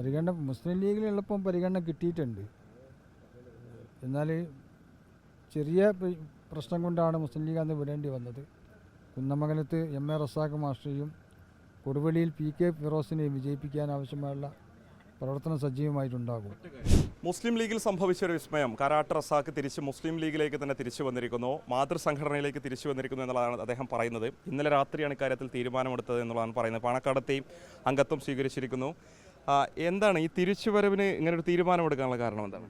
പരിഗണന മുസ്ലിം ലീഗിൽ എളുപ്പം പരിഗണന കിട്ടിയിട്ടുണ്ട്. എന്നാൽ ചെറിയ പ്രശ്നം കൊണ്ടാണ് മുസ്ലിം ലീഗ് അന്ന് വിടേണ്ടി വന്നത്. കുന്നമംഗലത്ത് എം.എ. റസാഖ് മാസ്റ്ററെയും കൊടുവള്ളിയിൽ പി.കെ. ഫിറോസിനെയും വിജയിപ്പിക്കാൻ ആവശ്യമായുള്ള പ്രവർത്തനം സജീവമായിട്ടുണ്ടാകും. മുസ്ലിം ലീഗിൽ സംഭവിച്ച ഒരു വിസ്മയം, കാരാട്ട് റസാഖ് തിരിച്ച് മുസ്ലിം ലീഗിലേക്ക് തന്നെ തിരിച്ചു വന്നിരിക്കുന്നു, മാതൃസംഘടനയിലേക്ക് തിരിച്ചു വന്നിരിക്കുന്നു എന്നുള്ളതാണ് അദ്ദേഹം പറയുന്നത്. ഇന്നലെ രാത്രിയാണ് ഇക്കാര്യത്തിൽ തീരുമാനമെടുത്തത് എന്നുള്ളതാണ് പറയുന്നത്. പാണക്കാടത്തെയും അംഗത്വം സ്വീകരിച്ചിരിക്കുന്നു. എന്താണ് ഈ തിരിച്ചുവരവിന് ഇങ്ങനൊരു തീരുമാനമെടുക്കാനുള്ള കാരണം എന്താണ്?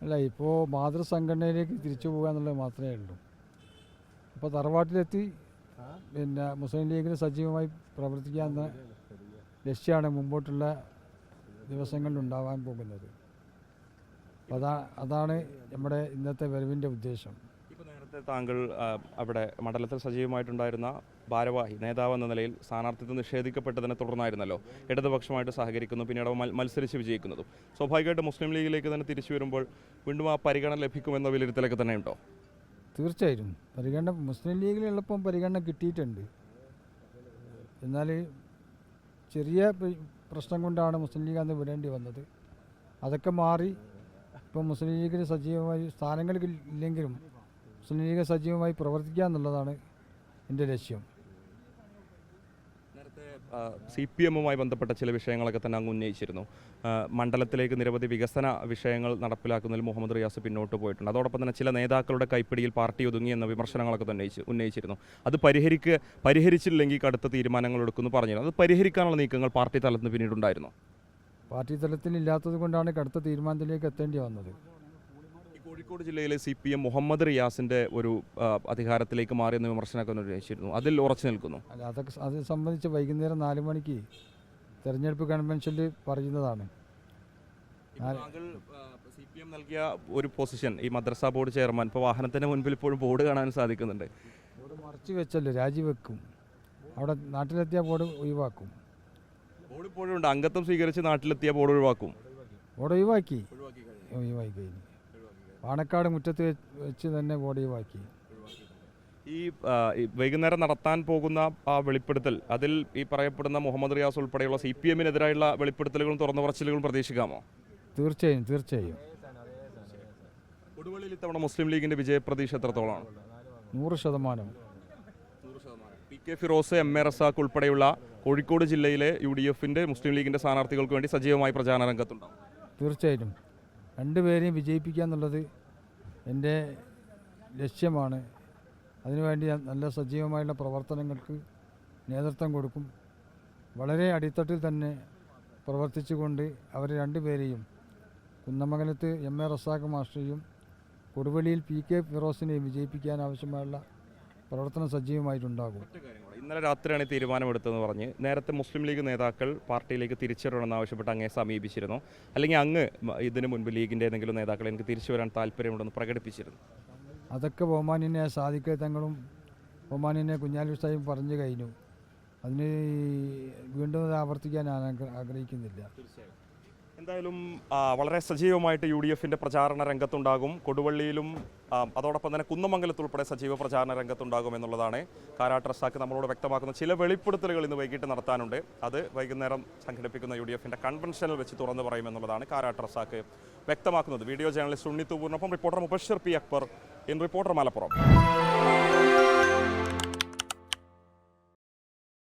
അല്ല, ഇപ്പോൾ മാതൃസംഘടനയിലേക്ക് തിരിച്ചു പോകുക എന്നുള്ളത് മാത്രമേ ഉള്ളൂ. അപ്പോൾ തറവാട്ടിലെത്തി മുസ്ലിം ലീഗിന് സജീവമായി പ്രവർത്തിക്കാവുന്ന ലക്ഷ്യമാണ് മുമ്പോട്ടുള്ള ദിവസങ്ങളിൽ ഉണ്ടാവാൻ പോകുന്നത്. അതാണ് നമ്മുടെ ഇന്നത്തെ വരവിൻ്റെ ഉദ്ദേശം. ഇപ്പോൾ നേരത്തെ താങ്കൾ അവിടെ മണ്ഡലത്തിൽ സജീവമായിട്ടുണ്ടായിരുന്ന ഭാരവാഹി നേതാവ് എന്ന നിലയിൽ സ്ഥാനാർത്ഥിത്വം നിഷേധിക്കപ്പെട്ടതിനെ തുടർന്നായിരുന്നല്ലോ ഇടതുപക്ഷമായിട്ട് സഹകരിക്കുന്നു, പിന്നീട് മത്സരിച്ച് വിജയിക്കുന്നതും. സ്വാഭാവികമായിട്ട് മുസ്ലിം ലീഗിലേക്ക് തന്നെ തിരിച്ചു വരുമ്പോൾ വീണ്ടും ആ പരിഗണന ലഭിക്കുമെന്ന വിലയിരുത്തലൊക്കെ തന്നെ ഉണ്ടോ? തീർച്ചയായും പരിഗണന മുസ്ലിം ലീഗിൽ എളുപ്പം പരിഗണന കിട്ടിയിട്ടുണ്ട്. എന്നാൽ ചെറിയ പ്രശ്നം കൊണ്ടാണ് മുസ്ലിം ലീഗ് അന്ന് വിടേണ്ടി വന്നത്. അതൊക്കെ മാറി ഇപ്പം മുസ്ലിം ലീഗിന് സജീവമായി സ്ഥാനങ്ങളില്ലെങ്കിലും മുസ്ലിം ലീഗ് സജീവമായി പ്രവർത്തിക്കുക എന്നുള്ളതാണ് എൻ്റെ ലക്ഷ്യം. നേരത്തെ CPM-മായി ബന്ധപ്പെട്ട ചില വിഷയങ്ങളൊക്കെ തന്നെ അങ്ങ് ഉന്നയിച്ചിരുന്നു. മണ്ഡലത്തിലേക്ക് നിരവധി വികസന വിഷയങ്ങൾ നടപ്പിലാക്കുന്നതിൽ മുഹമ്മദ് റിയാസ് പിന്നോട്ട് പോയിട്ടുണ്ട്. അതോടൊപ്പം തന്നെ ചില നേതാക്കളുടെ കൈപ്പിടിയിൽ പാർട്ടി ഒതുങ്ങി എന്ന വിമർശനങ്ങളൊക്കെ തന്നെ ഉന്നയിച്ചിരുന്നു. അത് പരിഹരിച്ചില്ലെങ്കിൽ കടുത്ത തീരുമാനങ്ങൾ എടുക്കുമെന്ന് പറഞ്ഞിരുന്നു. അത് പരിഹരിക്കാനുള്ള നീക്കങ്ങൾ പാർട്ടി തലത്തിൽ പിന്നീടുണ്ടായിരുന്നു. പാർട്ടി തലത്തിൽ ഇല്ലാത്തത് കൊണ്ടാണ് കടുത്ത തീരുമാനത്തിലേക്ക് എത്തേണ്ടി വന്നത്. കോഴിക്കോട് ജില്ലയിലെ CPM മുഹമ്മദ് റിയാസിൻ്റെ ഒരു അധികാരത്തിലേക്ക് മാറിയെന്ന വിമർശനമൊക്കെ ഉന്നയിച്ചിരുന്നു. അതിൽ ഉറച്ചു നിൽക്കുന്നു. അല്ല, അതൊക്കെ അത് സംബന്ധിച്ച് വൈകുന്നേരം 4 മണിക്ക് തെരഞ്ഞെടുപ്പ് കൺവെൻഷനിൽ പറയുന്നതാണ്. CPM നൽകിയ ഒരു പൊസിഷൻ, ഈ മദ്രസ ബോർഡ് ചെയർമാൻ, ഇപ്പോൾ വാഹനത്തിന് മുൻപിൽ ഇപ്പോഴും ബോർഡ് കാണാൻ സാധിക്കുന്നുണ്ട്. ബോർഡ് മറച്ചു വെച്ചല്ലോ, രാജിവെക്കും. അവിടെ നാട്ടിലെത്തിയ ബോർഡ് ഒഴിവാക്കും. ബോർഡ് ഇപ്പോഴും ഉണ്ട്. അംഗത്വം സ്വീകരിച്ച് നാട്ടിലെത്തിയ ബോർഡ് ഒഴിവാക്കും. ബോർഡ് ഒഴിവാക്കി കഴിഞ്ഞു. പാണക്കാട് മുറ്റത്ത് വെച്ച് തന്നെ ബോർഡ് ഒഴിവാക്കി. ഈ വൈകുന്നേരം നടത്താൻ പോകുന്ന ആ വെളിപ്പെടുത്തൽ, അതിൽ ഈ പറയപ്പെടുന്ന മുഹമ്മദ് റിയാസ് ഉൾപ്പെടെയുള്ള CPM-നെതിരായുള്ള വെളിപ്പെടുത്തലുകളും തുറന്നു പറച്ചിലുകളും പ്രതീക്ഷിക്കാമോ? തീർച്ചയായും. കൊടുവള്ളിയിൽ ഇത്തവണ മുസ്ലിം ലീഗിന്റെ വിജയപ്രതീക്ഷ എത്രത്തോളമാണ്? 100%. പി.കെ. ഫിറോസ്, എം.എ. റസാഖ് ഉൾപ്പെടെയുള്ള കോഴിക്കോട് ജില്ലയിലെ UDF-ന്റെ മുസ്ലിം ലീഗിന്റെ സ്ഥാനാർത്ഥികൾക്ക് വേണ്ടി സജീവമായി പ്രചാരണ രംഗത്തുണ്ടാവും. തീർച്ചയായിട്ടും രണ്ടുപേരെയും വിജയിപ്പിക്കുക എന്നുള്ളത് എൻ്റെ ലക്ഷ്യമാണ്. അതിനുവേണ്ടി നല്ല സജീവമായുള്ള പ്രവർത്തനങ്ങൾക്ക് നേതൃത്വം കൊടുക്കും. വളരെ അടിത്തട്ടിൽ തന്നെ പ്രവർത്തിച്ചുകൊണ്ട് അവർ രണ്ടുപേരെയും, കുന്നമംഗലത്ത് എം.എ. റസാഖ് മാസ്റ്ററെയും കൊടുവള്ളിയിൽ പി.കെ. ഫിറോസിനെയും വിജയിപ്പിക്കാൻ ആവശ്യമായുള്ള പ്രവർത്തനം സജീവമായിട്ടുണ്ടാകും. ഇന്നലെ രാത്രിയാണ് തീരുമാനമെടുത്തതെന്ന് പറഞ്ഞ് നേരത്തെ മുസ്ലിം ലീഗ് നേതാക്കൾ പാർട്ടിയിലേക്ക് തിരിച്ചു വരണമെന്ന് ആവശ്യപ്പെട്ട് അങ്ങേ സമീപിച്ചിരുന്നു, അല്ലെങ്കിൽ അങ്ങ് ഇതിനു മുൻപ് ലീഗിൻ്റെ ഏതെങ്കിലും നേതാക്കൾ എനിക്ക് തിരിച്ചു വരാൻ താല്പര്യമുണ്ടെന്ന് പ്രകടിപ്പിച്ചിരുന്നു? അതൊക്കെ ബഹുമാന്യനെ സാദിഖ് തങ്ങളും ബഹുമാന്യനെ കുഞ്ഞാലി ഉസ്താദും പറഞ്ഞു കഴിഞ്ഞു. അതിന് വീണ്ടും ആവർത്തിക്കാൻ ഞാൻ ആഗ്രഹിക്കുന്നില്ല. എന്തായാലും വളരെ സജീവമായിട്ട് UDF-ന്റെ പ്രചാരണ രംഗത്തുണ്ടാകും. കൊടുവള്ളിയിലും അതോടൊപ്പം തന്നെ കുന്നമംഗലത്തുൾപ്പെടെ സജീവ പ്രചാരണ രംഗത്തുണ്ടാകും എന്നുള്ളതാണ് കാരാട്ട് റസാഖ് നമ്മളോട് വ്യക്തമാക്കുന്ന. ചില വെളിപ്പെടുത്തലുകൾ ഇന്ന് വൈകിട്ട് നടത്താനുണ്ട്. അത് വൈകുന്നേരം സംഘടിപ്പിക്കുന്ന UDF-ന്റെ കൺവെൻഷനിൽ വെച്ച് തുറന്നു പറയുമെന്നുള്ളതാണ് കാരാട്ട് റസാഖ് വ്യക്തമാക്കുന്നത്. വീഡിയോ ജേർണലിസ്റ്റ് ഉണ്ണിത്തൂപൂറിനൊപ്പം reporter Mubashir P. Akbar in reporter Malappuram.